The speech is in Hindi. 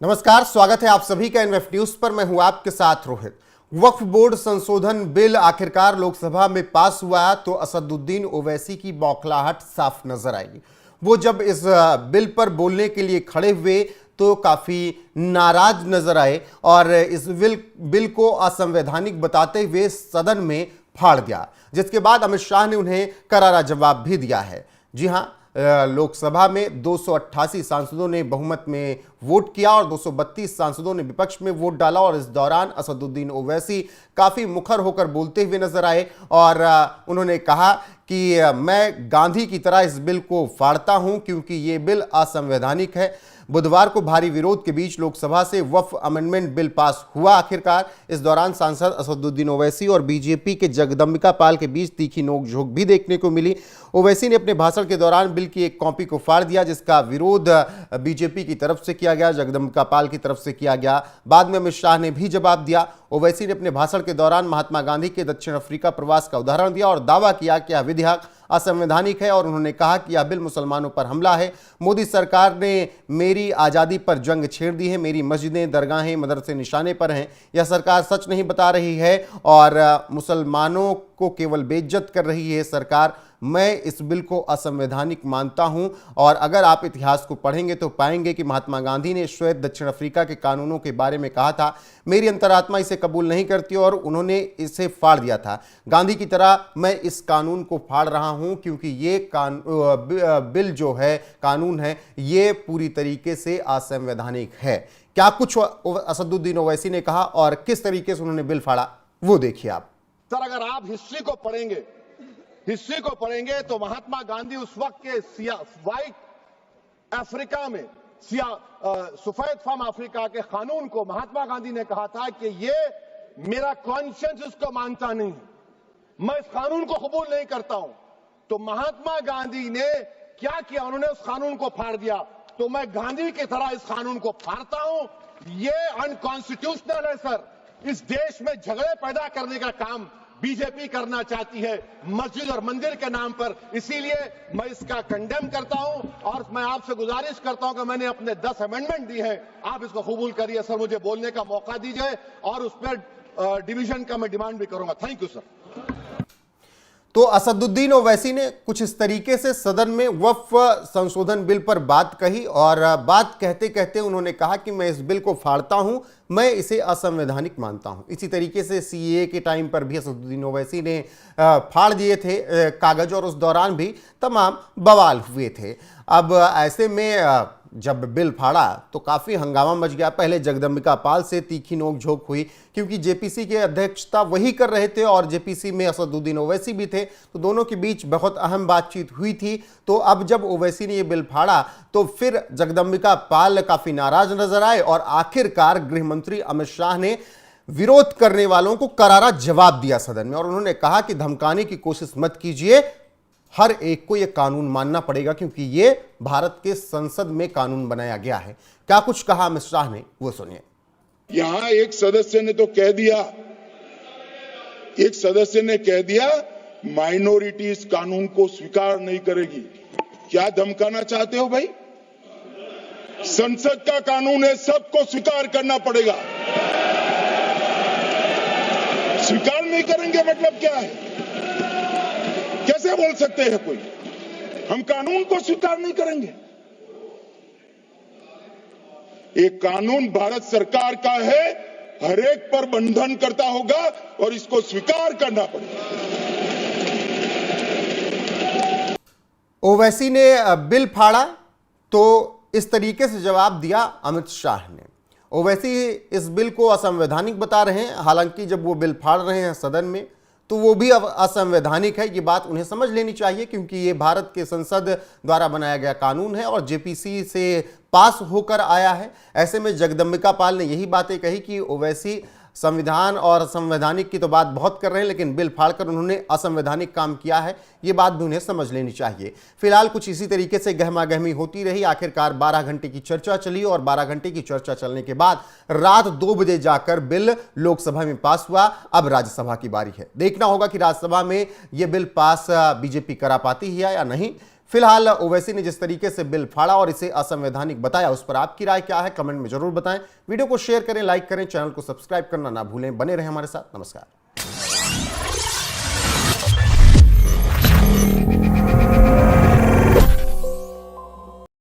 नमस्कार, स्वागत है आप सभी का एनएफ न्यूज पर। मैं हूं आपके साथ रोहित। वक्फ बोर्ड संशोधन बिल आखिरकार लोकसभा में पास हुआ तो असदुद्दीन ओवैसी की बौखलाहट साफ नजर आई। वो जब इस बिल पर बोलने के लिए खड़े हुए तो काफी नाराज नजर आए और इस बिल को असंवैधानिक बताते हुए सदन में फाड़ दिया, जिसके बाद अमित शाह ने उन्हें करारा जवाब भी दिया है। जी हां, लोकसभा में 288 सांसदों ने बहुमत में वोट किया और 232 सांसदों ने विपक्ष में वोट डाला और इस दौरान असदुद्दीन ओवैसी काफी मुखर होकर बोलते हुए नजर आए और उन्होंने कहा कि मैं गांधी की तरह इस बिल को फाड़ता हूं क्योंकि ये बिल असंवैधानिक है। बुधवार को भारी विरोध के बीच लोकसभा से वक्फ अमेंडमेंट बिल पास हुआ आखिरकार। इस दौरान सांसद असदुद्दीन ओवैसी और बीजेपी के जगदम्बिका पाल के बीच तीखी नोकझोंक भी देखने को मिली। ओवैसी ने अपने भाषण के दौरान बिल की एक कॉपी को फाड़ दिया, जिसका विरोध बीजेपी की तरफ से किया गया, जगदम्बिका पाल की तरफ से किया गया। बाद में अमित शाह ने भी जवाब दिया। ओवैसी ने अपने भाषण के दौरान महात्मा गांधी के दक्षिण अफ्रीका प्रवास का उदाहरण दिया और दावा किया कि यह विधेयक असंवैधानिक है और उन्होंने कहा कि यह बिल मुसलमानों पर हमला है। मोदी सरकार ने मेरी आज़ादी पर जंग छेड़ दी है, मेरी मस्जिदें, दरगाहें, मदरसे निशाने पर हैं। यह सरकार सच नहीं बता रही है और मुसलमानों को केवल बेइज्जत कर रही है सरकार। मैं इस बिल को असंवैधानिक मानता हूं और अगर आप इतिहास को पढ़ेंगे तो पाएंगे कि महात्मा गांधी ने श्वेत दक्षिण अफ्रीका के कानूनों के बारे में कहा था। मेरी अंतरात्मा इसे कबूल नहीं करती और उन्होंने इसे फाड़ दिया था। गांधी की तरह मैं इस कानून को फाड़ रहा हूं क्योंकि ये बिल जो है, कानून है, ये पूरी तरीके से असंवैधानिक है। क्या कुछ असदुद्दीन ओवैसी ने कहा और किस तरीके से उन्होंने बिल फाड़ा, वो देखिए आप। सर, अगर आप हिस्ट्री को पढ़ेंगे तो महात्मा गांधी उस वक्त के व्हाइट अफ्रीका में सफेद फार्म अफ्रीका के कानून को महात्मा गांधी ने कहा था कि ये मेरा कॉन्शियंस इसको मानता नहीं, मैं इस कानून को कबूल नहीं करता हूं। तो महात्मा गांधी ने क्या किया, उन्होंने उस कानून को फाड़ दिया। तो मैं गांधी की तरह इस कानून को फाड़ता हूं। ये अनकॉन्स्टिट्यूशनल है सर। इस देश में झगड़े पैदा करने का काम बीजेपी करना चाहती है मस्जिद और मंदिर के नाम पर, इसीलिए मैं इसका कंडेम करता हूं और मैं आपसे गुजारिश करता हूं कि मैंने अपने 10 अमेंडमेंट दी है, आप इसको कबूल करिए सर, मुझे बोलने का मौका दीजिए और उस पर डिवीजन का मैं डिमांड भी करूंगा। Thank you sir. तो असदुद्दीन ओवैसी ने कुछ इस तरीके से सदन में वक्फ संशोधन बिल पर बात कही और बात कहते कहते उन्होंने कहा कि मैं इस बिल को फाड़ता हूं, मैं इसे असंवैधानिक मानता हूं। इसी तरीके से सीएए के टाइम पर भी असदुद्दीन ओवैसी ने फाड़ दिए थे कागज और उस दौरान भी तमाम बवाल हुए थे। अब ऐसे में जब बिल फाड़ा तो काफ़ी हंगामा मच गया। पहले जगदम्बिका पाल से तीखी नोकझोंक हुई क्योंकि जेपीसी के अध्यक्षता वही कर रहे थे और जेपीसी में असदुद्दीन ओवैसी भी थे, तो दोनों के बीच बहुत अहम बातचीत हुई थी। तो अब जब ओवैसी ने ये बिल फाड़ा तो फिर जगदम्बिका पाल काफ़ी नाराज नजर आए और आखिरकार गृह मंत्री अमित शाह ने विरोध करने वालों को करारा जवाब दिया सदन में और उन्होंने कहा कि धमकाने की कोशिश मत कीजिए, हर एक को यह कानून मानना पड़ेगा क्योंकि ये भारत के संसद में कानून बनाया गया है। क्या कुछ कहा अमित शाह ने, वो सुनिए। यहां एक सदस्य ने कह दिया माइनॉरिटी इस कानून को स्वीकार नहीं करेगी। क्या धमकाना चाहते हो भाई? संसद का कानून है, सबको स्वीकार करना पड़ेगा। स्वीकार नहीं करेंगे मतलब क्या है? कैसे बोल सकते हैं कोई हम कानून को स्वीकार नहीं करेंगे? एक कानून भारत सरकार का है, हर एक पर बंधन करता होगा और इसको स्वीकार करना पड़ेगा। ओवैसी ने बिल फाड़ा तो इस तरीके से जवाब दिया अमित शाह ने। ओवैसी इस बिल को असंवैधानिक बता रहे हैं, हालांकि जब वो बिल फाड़ रहे हैं सदन में तो वो भी अब असंवैधानिक है। ये बात उन्हें समझ लेनी चाहिए क्योंकि ये भारत के संसद द्वारा बनाया गया कानून है और जेपीसी से पास होकर आया है। ऐसे में जगदम्बिका पाल ने यही बातें कही कि ओवैसी संविधान और संवैधानिक की तो बात बहुत कर रहे हैं लेकिन बिल फाड़कर उन्होंने असंवैधानिक काम किया है, ये बात भी उन्हें समझ लेनी चाहिए। फिलहाल कुछ इसी तरीके से गहमागहमी होती रही। आखिरकार 12 घंटे की चर्चा चली और 12 घंटे की चर्चा चलने के बाद रात 2 बजे जाकर बिल लोकसभा में पास हुआ। अब राज्यसभा की बारी है। देखना होगा कि राज्यसभा में यह बिल पास बीजेपी करा पाती है या नहीं। फिलहाल ओवैसी ने जिस तरीके से बिल फाड़ा और इसे असंवैधानिक बताया, उस पर आपकी राय क्या है कमेंट में जरूर बताएं। वीडियो को शेयर करें, लाइक करें, चैनल को सब्सक्राइब करना ना भूलें। बने रहें हमारे साथ। नमस्कार।